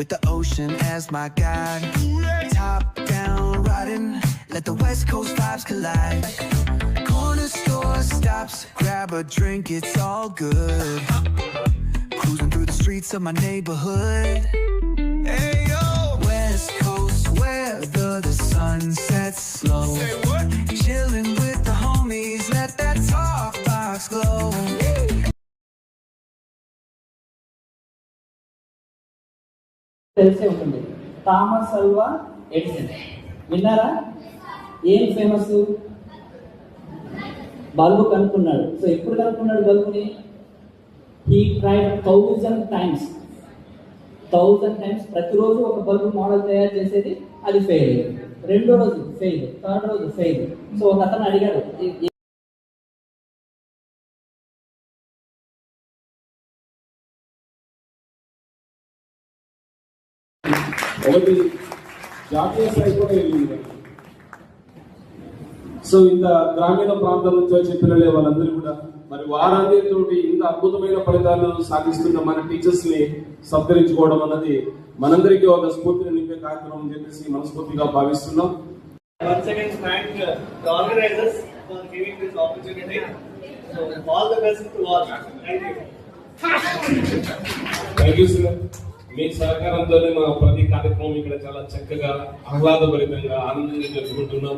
with the ocean as my guide. Top down riding, let the West Coast vibes collide. Corner store stops, grab a drink, it's all good. Cruising through the streets of my neighborhood. Hey yo, West Coast weather, the sun sets slow. Say what? Chilling with the homies, let that talk box glow. తెలిసే ఉంటుంది. Thomas Alva Edison విన్నారా? ఏం famous? Bulb కనుక్కున్నాడు. So ఎప్పుడు కనుక్కున్నాడు బల్బుని? He tried 1000 times. ప్రతిరోజు ఒక బల్బు మోడల్ తయారు చేసేది, అది ఫెయిల్. రెండో రోజు ఫెయిల్, థర్డ్ రోజు ఫెయిల్. సో ఒక అతను అడిగాడు, ఒకటి జాతీయ స్థాయి కూడా వెళ్ళింది. సో ఇంత గ్రామీణ ప్రాంతం నుంచి వచ్చే పిల్లలే వాళ్ళందరూ కూడా మరి వారందరితో ఇంత అద్భుతమైన ఫలితాలు సాధిస్తున్న మన టీచర్స్ ని సత్కరించుకోవడం అన్నది మనందరికీ ఒక స్ఫూర్తిని నింపే కార్యక్రమం అని చెప్పేసి మనస్ఫూర్తిగా భావిస్తున్నాం. Once again, thank the organizers for giving this opportunity. So all the best to all. Thank you. Thank you sir. మీ సహకారంతోనే మా ప్రతి కార్యక్రమం ఇక్కడ చాలా చక్కగా ఆహ్లాదభరితంగా ఆనందంగా జరుపుకుంటున్నాం.